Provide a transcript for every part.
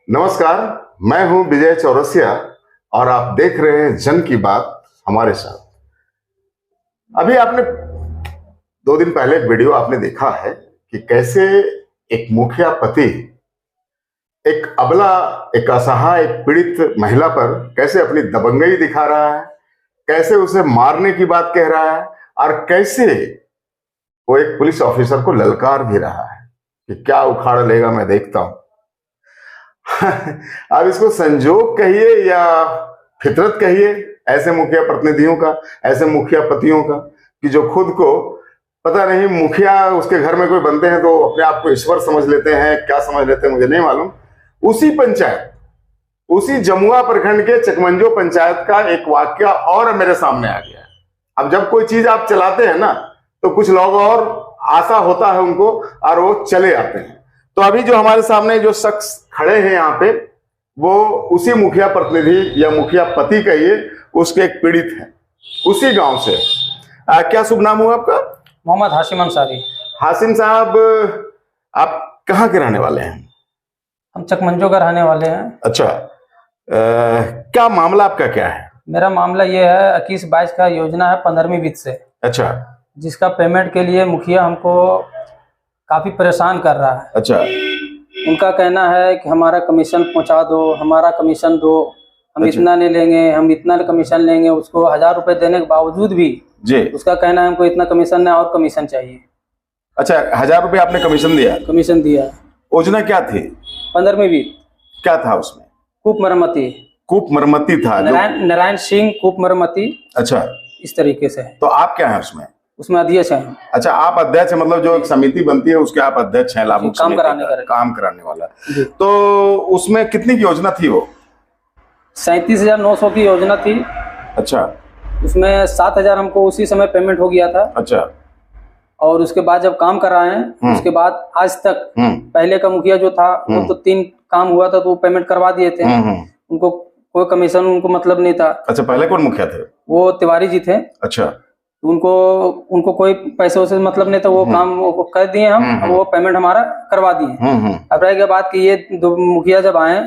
नमस्कार। मैं हूं विजय चौरसिया और आप देख रहे हैं जन की बात हमारे साथ। अभी आपने 2 दिन पहले एक वीडियो आपने देखा है कि कैसे एक मुखिया पति एक अबला, एक असहाय, एक पीड़ित महिला पर कैसे अपनी दबंगई दिखा रहा है, कैसे उसे मारने की बात कह रहा है और कैसे वो एक पुलिस ऑफिसर को ललकार भी रहा है कि क्या उखाड़ लेगा मैं देखता हूं। अब इसको संजोग कहिए या फितरत कहिए ऐसे मुखिया प्रतिनिधियों का, ऐसे मुखिया पतियों का, कि जो खुद को पता नहीं, मुखिया उसके घर में कोई बनते हैं तो अपने आप को ईश्वर समझ लेते हैं, क्या समझ लेते हैं मुझे नहीं मालूम। उसी पंचायत, उसी जमुआ प्रखंड के चकमंजो पंचायत का एक वाकया और मेरे सामने आ गया। अब जब कोई चीज आप चलाते हैं ना तो कुछ लोग और आशा होता है उनको और वो चले आते हैं। तो अभी जो हमारे सामने जो शख्स खड़े हैं यहाँ पे, वो उसी मुखिया प्रतिनिधि या मुखिया पति कहिए, उसके एक पीड़ित है उसी गांव से। क्या शुभ नाम हुआ आपका? मोहम्मद हाशिम अंसारी। हाशिम साहब, आप कहाँ के रहने वाले हैं? हम चकमंजो का रहने वाले हैं। अच्छा, क्या मामला आपका क्या है? मेरा मामला ये है, 21-22 का योजना है 15वीं वित्त से। अच्छा, जिसका पेमेंट के लिए मुखिया हमको काफी परेशान कर रहा है। अच्छा, उनका कहना है कि हमारा कमीशन पहुंचा दो, हमारा कमीशन दो, हम अच्छा, इतना नहीं लेंगे, हम इतना कमीशन लेंगे। उसको 1000 रुपए देने के बावजूद भी जी उसका कहना है हमको इतना कमीशन नहीं और कमीशन चाहिए। अच्छा, 1000 रुपये आपने कमीशन दिया? कमीशन दिया। योजना क्या थी? 15वीं वित्त। क्या था उसमें? कूप मरम्मती। कूप मरम्मती था। नारायण सिंह कूप मरम्मती। अच्छा, इस तरीके से है। तो आप क्या है उसमें? उसमें अध्यक्ष हैं। अच्छा, आप अध्यक्ष हैं, मतलब जो एक समिति बनती है उसके आप अध्यक्ष हैं, लाभुक काम कराने वाला। तो उसमें कितनी की योजना थी वो? 37,900 की योजना थी। अच्छा, उसमें 7,000 हमको उसी समय पेमेंट हो गया था। अच्छा, और उसके बाद जब काम कराए हैं, उसके बाद आज तक पहले का मुखिया जो था वो तो 3 काम हुआ था तो वो पेमेंट करवा दिए थे। उनको कोई कमीशन उनको मतलब नहीं था। अच्छा, पहले कौन मुखिया थे? वो तिवारी जी थे। अच्छा, उनको कोई पैसे से मतलब नहीं था, वो काम वो कर दिए हम, वो पेमेंट हमारा करवा दिए। अब रह गया बात कि ये 2 मुखिया जब आए,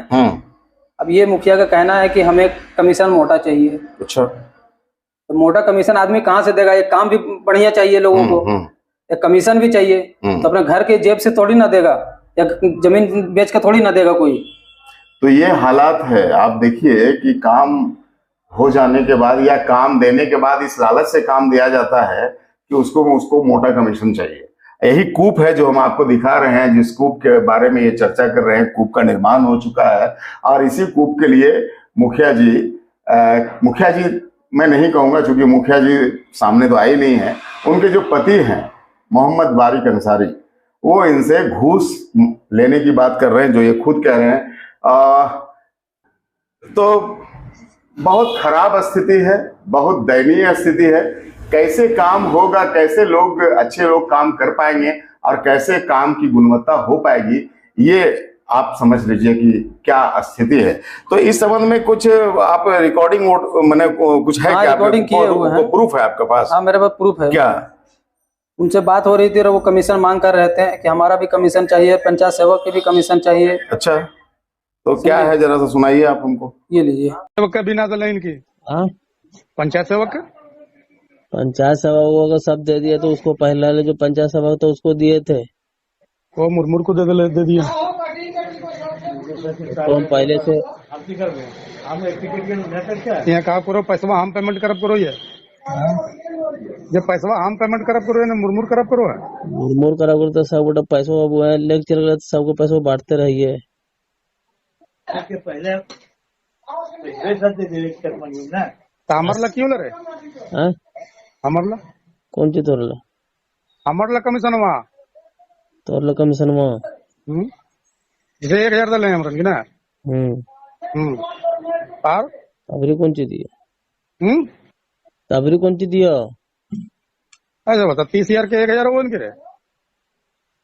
अब ये मुखिया का कहना है कि हमें कमीशन मोटा चाहिए। अच्छा, तो मोटा कमीशन आदमी कहाँ से देगा? ये काम भी बढ़िया चाहिए लोगों को, एक कमीशन भी चाहिए। तो अपने घर के जेब से थोड़ी ना देगा, या जमीन बेच के थोड़ी ना देगा कोई। तो ये हालात है। आप देखिए कि काम हो जाने के बाद या काम देने के बाद इस लालच से काम दिया जाता है कि उसको मोटा कमीशन चाहिए। यही कूप है जो हम आपको दिखा रहे हैं, जिस कूप के बारे में ये चर्चा कर रहे हैं। कूप का निर्माण हो चुका है और इसी कूप के लिए मुखिया जी मैं नहीं कहूंगा क्योंकि मुखिया जी सामने तो आए नहीं है, उनके जो पति हैं मोहम्मद बारिक अंसारी, वो इनसे घूस लेने की बात कर रहे हैं, जो ये खुद कह रहे हैं। तो बहुत खराब स्थिति है, बहुत दयनीय स्थिति है। कैसे काम होगा, कैसे लोग, अच्छे लोग काम कर पाएंगे और कैसे काम की गुणवत्ता हो पाएगी, ये आप समझ लीजिए कि क्या स्थिति है। तो इस संबंध में कुछ आप रिकॉर्डिंग मैंने कुछ है क्या? रिकॉर्डिंग किए हुए हैं। प्रूफ है आपके पास? हाँ, मेरे पास प्रूफ है। क्या? उनसे बात हो रही थी और वो कमीशन मांग कर रहे थे कि हमारा भी कमीशन चाहिए, पंचायत सेवक के भी कमीशन चाहिए। अच्छा, तो क्या है, जरा सा सुनाइए आप हमको। ये लीजिए। सेवक का बिना दल इनकी। हाँ, पंचायत सेवक को सब दे दिए। तो उसको पहले वाले जो पंचायत सेवक तो उसको दिए थे, वो मुरमुर को दे दिया। तो हम पहले से यहाँ कहा करो पैसा हम पेमेंट करब करो, ये जब पैसा हम पेमेंट करब करो ना मुरमुर करब करो। मुरमुर करा करो तो सब गोटा पैसा लेके चल गए, सबको पैसा बांटते रहिए। हमरला क्यों लरे? हमरला कौन चीज तोरला? हमरला कमीशन वहाँ तोरला कमीशन वहाँ जैसे 1000 दल है हमरन की ना। और तबरी कौन चीज दिया? तबरी कौन चीज दिया? ऐसा बता, 30,000 के 1000 वो इनके रे।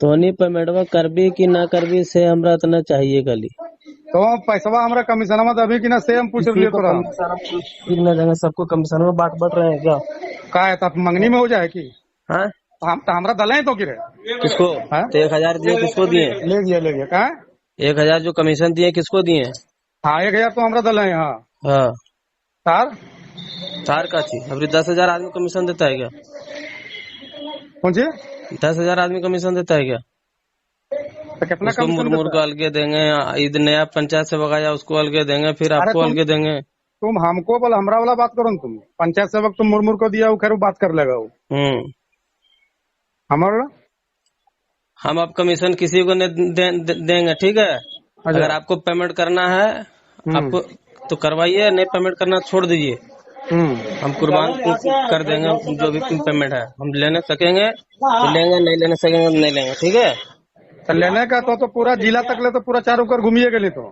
तो नहीं पेमेंट करबी कि ना करबी से हमरा इतना चाहिए खाली। तो पैसा हमारा कमीशन में अभी की ना से हम पूछ लिए तो सबको कमीशन में बांट रहे हैं क्या है? तब मंगनी में हो जाए की? हाँ, हम तो हमारा दल है तो किरे किसको? तो 1000 दिए, किसको दिए? ले गया कहा 1000 जो कमीशन दिए किसको दिए? हाँ 1000 तो हमारा दल है यहाँ हाँ तार तार का चीज अभी 10,000 आदमी कमीशन देता है क्या? कौन सी 10,000 आदमी कमीशन देता है क्या? तो कितना उसको कम मुरमुर को अलगे देंगे, इधर नया पंचायत से बगाया उसको अलगे देंगे, फिर आपको अलगे देंगे। तुम हमको बोला हमरा वाला बात करो न तुम पंचायत सेवक तुम मुरमुर को दिया वो खैर वो बात कर लेगा वो हमारा हम आप कमीशन किसी को नहीं देंगे, ठीक है। अगर आपको पेमेंट करना है आपको तो करवाइए, नहीं पेमेंट करना छोड़ दीजिए। हम कुर्बान कर देंगे जो भी पेमेंट है, हम लेने सकेंगे तो लेंगे, नहीं लेने सकेंगे तो नहीं लेंगे, ठीक है। तो लेने का तो पूरा जिला तक ले तो पूरा चारों कर घूमिए गए तो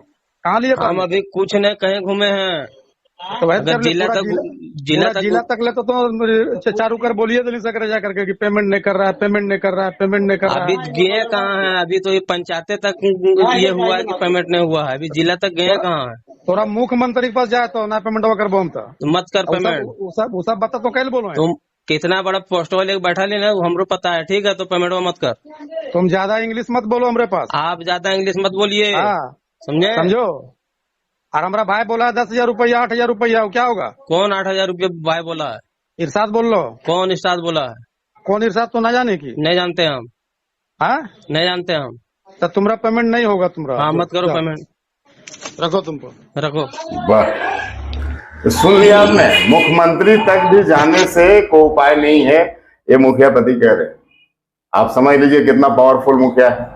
कहाँ लिए हम अभी कुछ नहीं कहीं घूमे हैं। तो अगर जिला तक ले तो चारू कर बोलिए दिल्ली से जा करके कि पेमेंट नहीं कर रहा है, पेमेंट नहीं कर रहा है, पेमेंट नहीं कर रहा है। अभी गए कहाँ है? अभी तो ये पंचायतें तक ये हुआ है कि पेमेंट नहीं हुआ है, अभी जिला तक गए कहाँ है? थोड़ा मुख्यमंत्री के पास जाए तो ना पेमेंट कर बोम तो मत कर पेमेंट, वो सब बता तो कैसे बोलो तुम कितना बड़ा पोस्ट वाले बैठा लेना हमरो पता है, ठीक है। तो पेमेंट मत कर, तुम ज्यादा इंग्लिश मत बोलो हमारे पास, आप ज्यादा इंग्लिश मत बोलिए, समझो। और हमारा भाई बोला 10,000 रुपया 8,000 रुपया क्या होगा? कौन 8,000 रुपये भाई बोला है? इरशाद बोल लो। कौन इरशाद बोला है? कौन इरशाद तो ना जाने की? नहीं जानते हम, हाँ नहीं जानते हम। तो तुम्हारा पेमेंट नहीं होगा तुम्हारा। हाँ मत करो पेमेंट, रखो तुमको रखो। वाह, सुन लिया आपने, मुख्यमंत्री तक भी जाने से कोई उपाय नहीं है, ये मुखिया पति कह रहे। आप समझ लीजिए कितना पावरफुल मुखिया है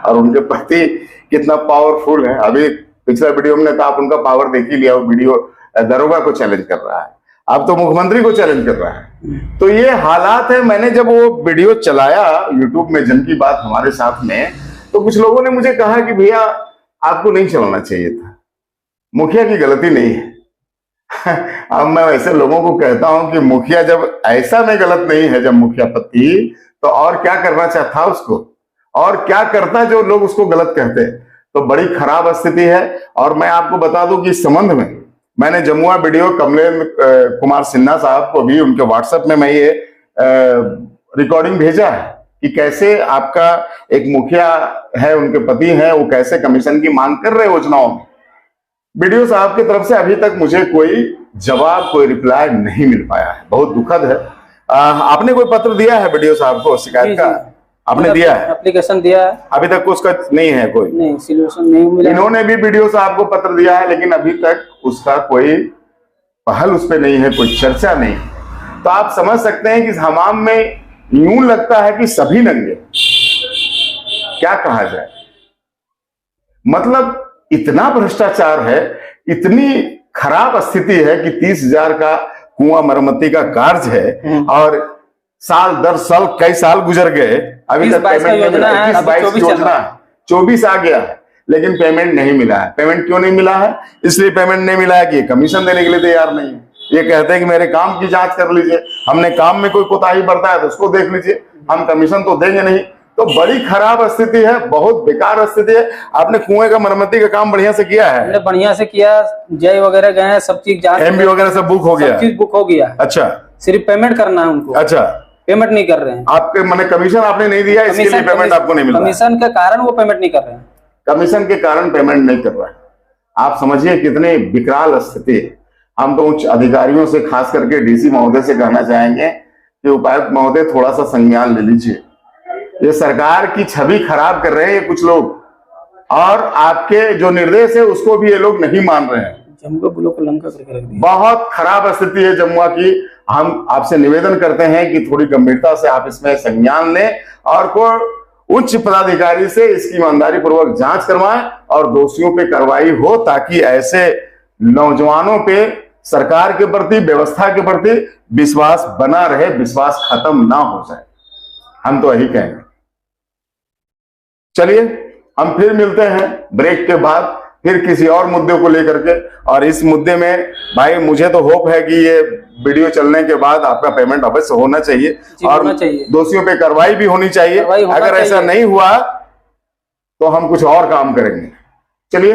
और उनके पति कितना पावरफुल है। अभी पिछला वीडियो में तो आप उनका पावर देख ही लिया, वो वीडियो दरोगा को चैलेंज कर रहा है, अब तो मुख्यमंत्री को चैलेंज कर रहा है। तो ये हालात है। मैंने जब वो वीडियो चलाया यूट्यूब में जन की बात हमारे साथ में, तो कुछ लोगों ने मुझे कहा कि भैया आपको नहीं चलाना चाहिए था, मुखिया की गलती नहीं है। अब मैं वैसे लोगों को कहता हूं कि मुखिया जब ऐसा में गलत नहीं है, जब मुखिया पति, तो और क्या करना चाहता उसको, और क्या करता जो लोग उसको गलत कहते हैं। तो बड़ी खराब स्थिति है। और मैं आपको बता दूं कि इस संबंध में मैंने जमुआ वीडियो कमलेश कुमार सिन्हा साहब को भी उनके व्हाट्सएप में मैं ये रिकॉर्डिंग भेजा है कि कैसे आपका एक मुखिया है, उनके पति हैं, वो कैसे कमीशन की मांग कर रहे योजनाओं में। वीडियो साहब की तरफ से अभी तक मुझे कोई जवाब, कोई रिप्लाई नहीं मिल पाया है, बहुत दुखद है। आपने कोई पत्र दिया है वीडियो साहब को शिकायत का? आपने दिया है, एप्लीकेशन दिया है, अभी तक उसका नहीं है कोई, नहीं सोल्यूशन नहीं मिला। इन्होंने भी वीडियो साहब को पत्र दिया है, लेकिन अभी तक उसका कोई पहल उस पर नहीं है, कोई चर्चा नहीं। तो आप समझ सकते हैं कि इस हमाम में यूं लगता है कि सभी नंगे, क्या कहा जाए, मतलब इतना भ्रष्टाचार है, इतनी खराब स्थिति है कि 30,000 का कुआं मरम्मती का कार्य है और साल दर साल कई साल गुजर गए, अभी तक पेमेंट नहीं मिला। 21-22 योजना 24 आ गया है, लेकिन पेमेंट नहीं मिला है। पेमेंट क्यों नहीं मिला है? इसलिए पेमेंट नहीं मिला है कि कमीशन देने के लिए तैयार नहीं है। ये कहते हैं कि मेरे काम की जांच कर लीजिए, हमने काम में कोई कोताही बरता है तो उसको देख लीजिए, हम कमीशन तो देंगे नहीं। तो बड़ी खराब स्थिति है, बहुत बेकार स्थिति है। आपने कुएं का मरम्मती का काम बढ़िया से किया है? बढ़िया से किया, जय वगैरह गए हैं, सब चीज जांच, एमबी वगैरह सब बुक हो गया, सब चीज बुक हो गया। अच्छा, सिर्फ पेमेंट करना है उनको। अच्छा, पेमेंट नहीं कर रहे हैं आपके मैंने कमीशन आपने नहीं दिया, इसके लिए पेमेंट आपको नहीं मिला। कमीशन के कारण वो पेमेंट नहीं कर रहे हैं, कमीशन के कारण पेमेंट नहीं कर रहा है। आप समझिए कितने विकराल स्थिति है। हम तो उच्च अधिकारियों से, खास करके डीसी महोदय से कहना चाहेंगे कि उपायुक्त महोदय थोड़ा सा संज्ञान ले लीजिए। ये सरकार की छवि खराब कर रहे हैं ये कुछ लोग, और आपके जो निर्देश है उसको भी ये लोग नहीं मान रहे हैं। जमुआ ब्लॉक को लंका करके रख दिया। बहुत खराब स्थिति है जमुआ की। हम आपसे निवेदन करते हैं कि थोड़ी गंभीरता से आप इसमें संज्ञान लें और कोई उच्च पदाधिकारी से इसकी ईमानदारी पूर्वक जांच करवाएं और दोषियों पे कार्रवाई हो, ताकि ऐसे नौजवानों पे सरकार के प्रति, व्यवस्था के प्रति विश्वास बना रहे, विश्वास खत्म ना हो जाए। हम तो यही कहेंगे। चलिए हम फिर मिलते हैं ब्रेक के बाद, फिर किसी और मुद्दे को लेकर के। और इस मुद्दे में भाई मुझे तो होप है कि ये वीडियो चलने के बाद आपका पेमेंट अवश्य होना चाहिए और दोषियों पे कार्रवाई भी होनी चाहिए। अगर ऐसा नहीं हुआ तो हम कुछ और काम करेंगे। चलिए,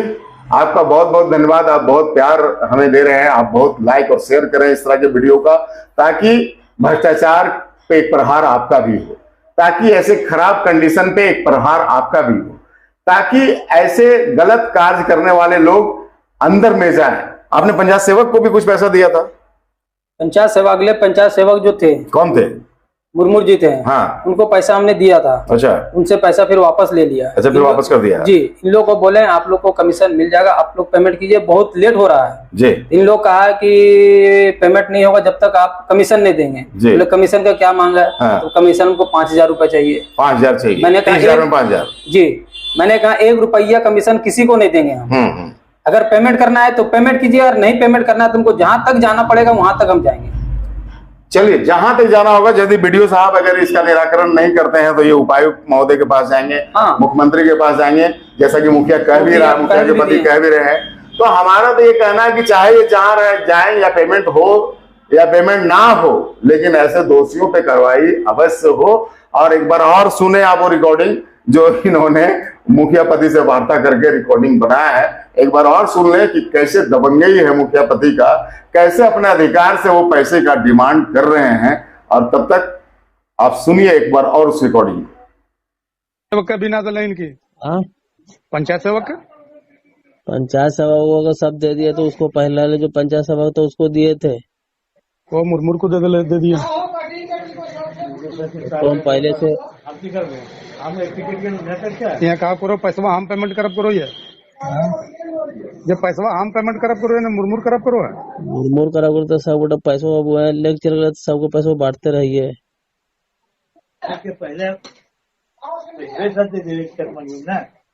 आपका बहुत बहुत धन्यवाद। आप बहुत प्यार हमें दे रहे हैं, आप बहुत लाइक और शेयर करें इस तरह के वीडियो का, ताकि भ्रष्टाचार पे एक प्रहार आपका भी हो, ताकि ऐसे खराब कंडीशन पे एक प्रहार आपका भी हो। ताकि ऐसे गलत कार्य करने वाले लोग अंदर में जाएं। आपने पंचायत सेवक को भी कुछ पैसा दिया था? पंचायत सेवक, अगले पंचायत सेवक जो थे, कौन थे? मुर्मू जी थे। हाँ। उनको पैसा हमने दिया था। अच्छा। उनसे पैसा फिर वापस ले लिया। अच्छा, फिर वापस कर दिया? जी। इन लोग को बोले आप लोग को कमीशन मिल जाएगा, आप लोग पेमेंट कीजिए, बहुत लेट हो रहा है जी। इन लोग कहा कि पेमेंट नहीं होगा जब तक आप कमीशन नहीं देंगे। बोले कमीशन का क्या मांगा है? हाँ। तो कमीशन उनको 5,000 रुपए चाहिए। 5,000 चाहिए? मैंने कहा 30,000 में 5,000? जी। मैंने कहा 1 रुपया कमीशन किसी को नहीं देंगे हम। अगर पेमेंट करना है तो पेमेंट कीजिए, और नहीं पेमेंट करना है तुमको जहां तक जाना पड़ेगा वहां तक हम जाएंगे। चलिए, जहां तक जाना होगा। यदि बीडीओ साहब अगर इसका निराकरण नहीं करते हैं तो ये उपायुक्त महोदय के पास जाएंगे। हाँ। मुख्यमंत्री के पास जाएंगे, जैसा कि मुखिया कह भी रहा, मुखिया के पति कह भी रहे हैं। तो हमारा तो ये कहना है कि चाहे ये जहां जाए या पेमेंट हो या पेमेंट ना हो, लेकिन ऐसे दोषियों पे कार्रवाई अवश्य हो। और एक बार और सुने आप वो रिकॉर्डिंग जो इन्होंने मुखिया पति से वार्ता करके रिकॉर्डिंग बनाया है। एक बार और सुन लें कि कैसे दबंगई है मुखिया पति का, कैसे अपने अधिकार से वो पैसे का डिमांड कर रहे हैं। और तब तक आप सुनिए एक बार और उस रिकॉर्डिंग। सेवक का बिना दल इनकी पंचायत सेवक का पंचायत सेवक को सब दे दिए, तो उसको पहले वाले जो पंचायत सेवक थे उसको दिए थे, वो मुर्मू को दे दिए। तो हम पहले से यहाँ कहा करो पैसा हम पेमेंट करब करो। ये जब पैसा हम पेमेंट करब करो ना मुरमुर करब करो है। मुरमुर करा करो तो सब गोटा पैसा लेके चल गए, सबको पैसा बांटते रहिए।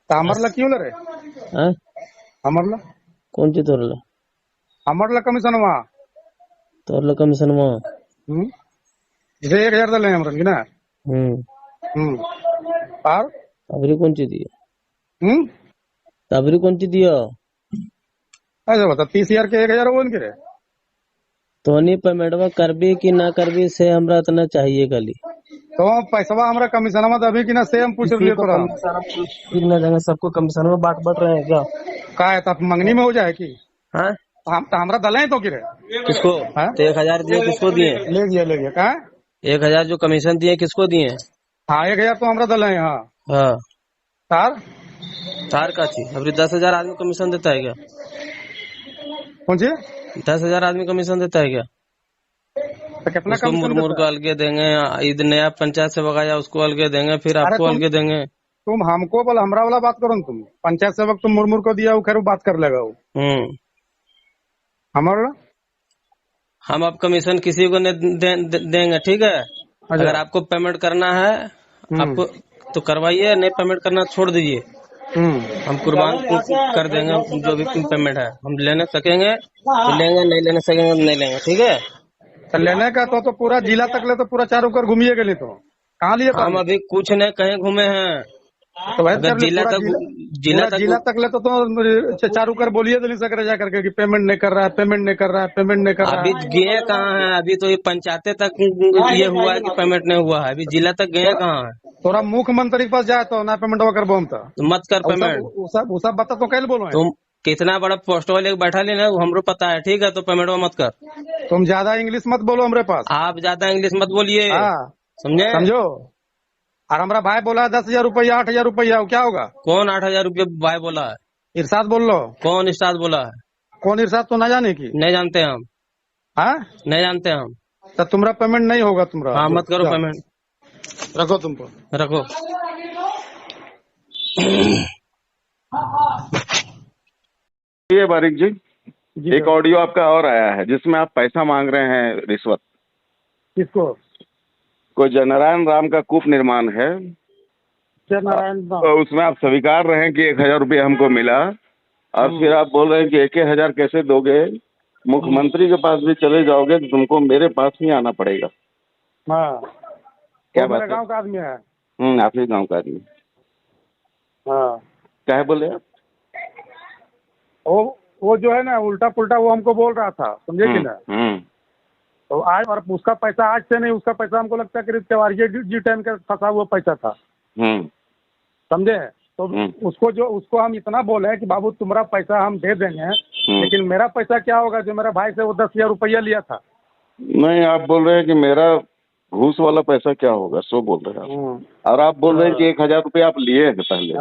तो हमारे क्यों लगे? हमारे कौन चीज तोड़ला? हमारे कमीशन वहाँ तोड़ला कमीशन वहाँ जैसे 1,000 दल हमरा की ना। और तबरी कौन चीज दिया? तबरी कौन चीज दिया? ऐसा बता 30,000 के 1,000 वो इनके रे। तो नहीं पेमेंटवा करबी कि ना करबी से हमरा इतना चाहिए खाली। तो पैसा हमारा कमीशन में अभी कि ना से हम पूछ लिए तोरा देंगे सबको कमीशन में बांट रहे हैं क्या? का है तब मंगनी में हो जाए की? हाँ हम तो हमारा दल है तो कि किसको? तो 1,000 दिए किसको दिए? ले गया का 1,000 जो कमीशन दिए किसको दिए? हाँ 1,000 तो हमारा दल है। हाँ तार का थी अभी 10,000 आदमी कमीशन देता है क्या? कौन सी 10,000 आदमी कमीशन देता है क्या? तो कितना उसको मुरमुर को अलगे देंगे, इधर नया पंचायत सेवक आया उसको अलगे देंगे, फिर आपको अलगे देंगे। तुम हमको बोला हमरा वाला बात करो। तुम पंचायत सेवक तुम मुरमुर को दिया, वो खैर बात कर लेगा वो। हमारा हम आप कमीशन किसी को नहीं देंगे, ठीक है? अगर आपको पेमेंट करना है आपको तो करवाइए, नहीं पेमेंट करना छोड़ दीजिए। हम कुर्बान कर देंगे जो भी पेमेंट है। हम लेने सकेंगे तो लेंगे, नहीं लेने सकेंगे तो नहीं लेंगे, ठीक है? तो लेने का तो पूरा जिला तक ले, तो पूरा चारों कर घूमिए गए तो कहाँ लिए? हम अभी कुछ नहीं कहीं घूमे हैं। तो भाई जिला तक ले तो चारू कर बोलिए तो नहीं सक रहे जा करके कि पेमेंट नहीं कर रहा है, पेमेंट नहीं कर रहा है, पेमेंट नहीं कर रहा है। अभी गए कहाँ है? अभी तो ये पंचायतें तक ये हुआ है कि पेमेंट नहीं हुआ है, अभी जिला तक गए कहाँ है? थोड़ा मुख्यमंत्री के पास जाए तो ना पेमेंट कर बोम तो मत कर पेमेंट। वो सब बता तो कल बोलो। तुम कितना बड़ा पोस्ट वाले बैठा लेना हमको पता है, ठीक है? तो पेमेंट मत कर। तुम ज्यादा इंग्लिश मत बोलो हमारे पास। आप ज्यादा इंग्लिश मत बोलिए, समझो? और हमारा भाई बोला 10,000 रुपया 8,000 रुपया, क्या होगा? कौन 8,000 रुपया भाई बोला है? इरशाद बोल लो। कौन इरशाद बोला है? कौन इरशाद तो ना जाने की? नहीं जानते हम। हाँ नहीं जानते हम। तो तुम्हारा पेमेंट नहीं होगा तुम्हारा। हाँ मत करो पेमेंट, रखो तुमको रखो। ये बारिक जी, एक ऑडियो आपका और आया है जिसमें आप पैसा मांग रहे हैं रिश्वत। किसको? कोई जयनारायण राम का कूप निर्माण है, जयनारायण तो उसमें आप स्वीकार रहे हैं कि 1,000 रुपया हमको मिला, और फिर आप बोल रहे हैं कि 1,000 कैसे दोगे? मुख्यमंत्री के पास भी चले जाओगे तो तुमको मेरे पास ही आना पड़ेगा। हाँ क्या बात है? गाँव का आदमी है। आप ही गाँव का आदमी। हाँ क्या है बोले आप? वो जो है ना उल्टा पुल्टा वो हमको बोल रहा था, समझे कि ना? तो आज और उसका पैसा आज से नहीं, उसका पैसा हमको लगता है करीब त्योहारिये G10 का फंसा हुआ पैसा था, समझे? तो उसको हम इतना बोले कि बाबू तुम्हारा पैसा हम दे देंगे, लेकिन मेरा पैसा क्या होगा जो मेरा भाई से वो 10,000 रुपया लिया था? नहीं, आप बोल रहे हैं कि मेरा घूस वाला पैसा क्या होगा, सो बोल रहे हैं आप। और आप बोल रहे हैं कि 1,000 रुपया आप लिए हैं पहले।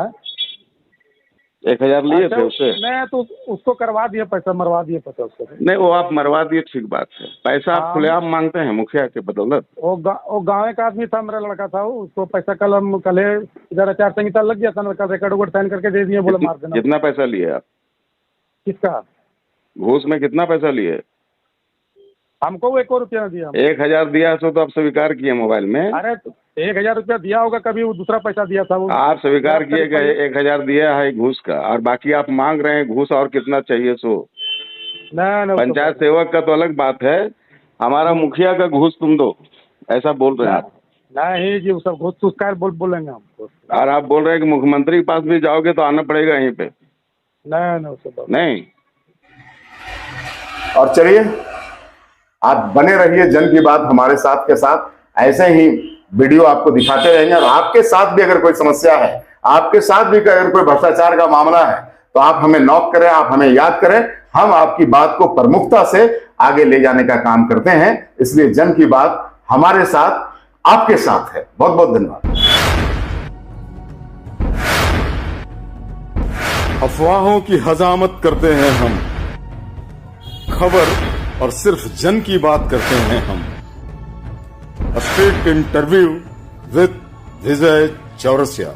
1000 लिए अच्छा, थे उससे? मैं तो उसको करवा दिए पैसा, मरवा दिए पैसा उसको। नहीं, वो आप मरवा दिए, ठीक बात है। पैसा आप खुलेआम मांगते हैं मुखिया के बदौलत? वो गाँव का आदमी था, मेरा लड़का था, उसको पैसा कल इधर आचार संहिता लग गया था ना, कल रिकॉर्ड वोट साइन करके दे दिए, बोले मार देना। कितना पैसा लिए आप? किसका? घूस में कितना पैसा लिए? हमको वो 1 रुपया नहीं दिया। 1000 दिया तो आप स्वीकार किए मोबाइल में? अरे 1000 रुपया दिया होगा कभी, वो दूसरा पैसा दिया था वो। आप स्वीकार किए गए 1000 दिया है घूस का, और बाकी आप मांग रहे हैं घूस और कितना चाहिए सो? नहीं, पंचायत सेवक का तो अलग बात है, हमारा मुखिया का घूस तुम दो, ऐसा बोल रहे हैं आप? नहीं जी, वो सब घूस फूस का बोलेंगे हमको। और आप बोल रहे हैं कि मुख्यमंत्री के पास भी जाओगे तो आना पड़ेगा यहीं पे? नहीं। और चलिए, आप बने रहिए जन की बात हमारे साथ के साथ, ऐसे ही वीडियो आपको दिखाते रहेंगे। और आपके साथ भी अगर कोई समस्या है, आपके साथ भी अगर कोई भ्रष्टाचार का मामला है, तो आप हमें नॉक करें, आप हमें याद करें, हम आपकी बात को प्रमुखता से आगे ले जाने का काम करते हैं। इसलिए जन की बात हमारे साथ, आपके साथ है। बहुत बहुत धन्यवाद। अफवाहों की हजामत करते हैं हम, खबर और सिर्फ जन की बात करते हैं हम। Straight interview with Vijay Chaurasia.